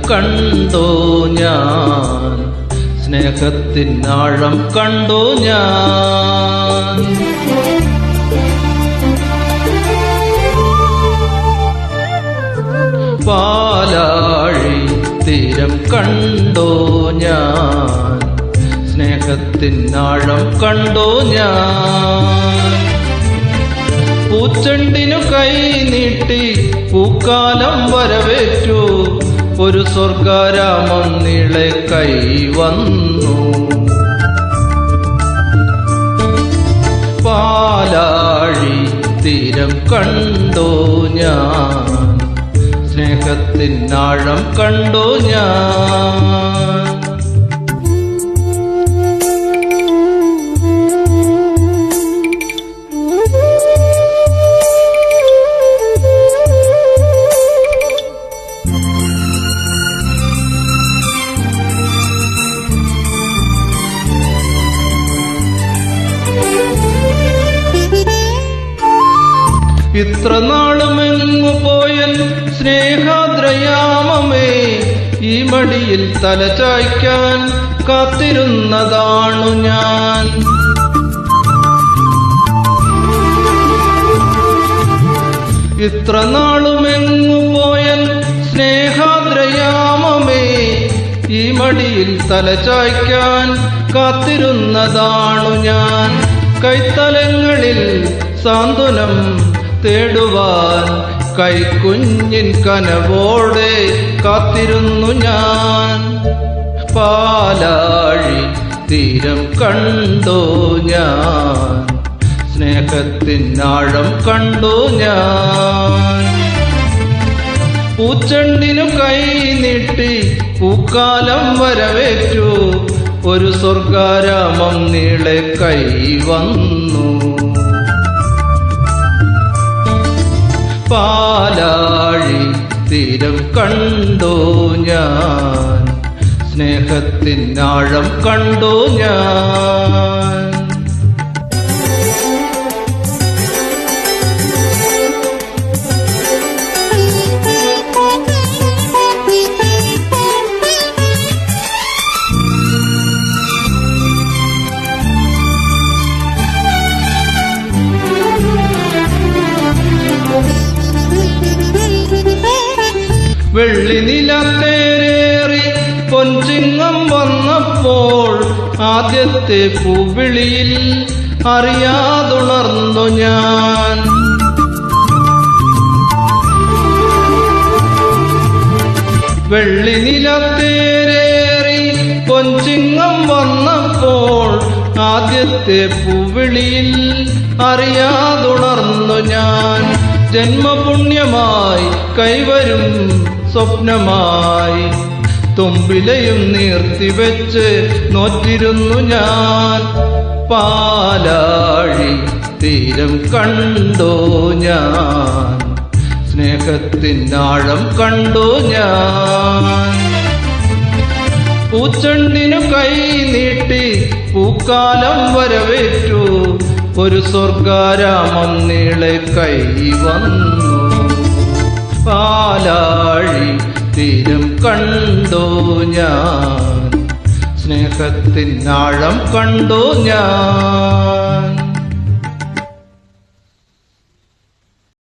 കണ്ടു ഞാൻ, സ്നേഹത്തിനാഴം കണ്ടു ഞാൻ. പാലാഴി തീരം കണ്ടു ഞാൻ, സ്നേഹത്തിനാഴം കണ്ടു ഞാൻ. പൂച്ചെണ്ടിനു കൈ നീട്ടി പൂക്കാലം വരവേറ്റു, ഒരു സ്വർഗാരാമം നീളെ കൈ വന്നു. പാലാഴി തീരം കണ്ടു ഞാൻ, സ്നേഹത്തിനാഴം കണ്ടു ഞാൻ. ഇത്ര നാളുമെങ്ങു പോയൻ സ്നേഹാദ്രയാമമേ, ഈ മടിയിൽ തലചായ്ക്കാൻ കാത്തിരുന്നതാണു ഞാൻ. ഇത്ര നാളുമെങ്ങു പോയൻ സ്നേഹാദ്രയാമമേ, ഈ മടിയിൽ തലചായ്ക്കാൻ കാത്തിരുന്നതാണു ഞാൻ. കൈത്തലങ്ങളിൽ സാന്ത്വനം തേടുവാൻ കൈക്കുഞ്ഞിൻ കനവോടെ കാത്തിരുന്നു ഞാൻ. പാലാഴി തീരം കണ്ടു ഞാൻ, സ്നേഹത്തിനാഴം കണ്ടു ഞാൻ. പൂച്ചെണ്ടിനു കൈ നീട്ടി പൂക്കാലം വരവേറ്റു, ഒരു സ്വർഗാരാമം നീളെ കൈ വന്നു. പാലാഴി തീരം കണ്ടു ഞാൻ, സ്നേഹത്തിനാഴം കണ്ടു ഞാൻ. വെള്ളി നിലത്തേരേറി പൊൻചിങ്ങം വന്നപ്പോൾ, ആദ്യത്തെ പൂവിളിയിൽ അറിയാതുണർന്നു ഞാൻ. വെള്ളി നിലത്തേരേറി പൊൻചിങ്ങം വന്നപ്പോൾ, ആദ്യത്തെ പൂവിളിയിൽ അറിയാതുണർന്നു ഞാൻ. ജന്മപുണ്യമായി കൈവരും സ്വപ്നമായി തുമ്പിലയും നീർത്തിവെച്ച് നോറ്റിരുന്നു ഞാൻ. പാലാഴി തീരം കണ്ടു ഞാൻ, സ്നേഹത്തിനാഴം കണ്ടു ഞാൻ. പൂച്ചെണ്ടിനു കൈ നീട്ടി പൂക്കാലം വരവേറ്റു, ഒരു സ്വർഗാരാമം നീളെ കൈ വന്നു. പാലാഴി തീരം കണ്ടു ഞാൻ, സ്നേഹത്തിനാഴം കണ്ടു ഞാൻ.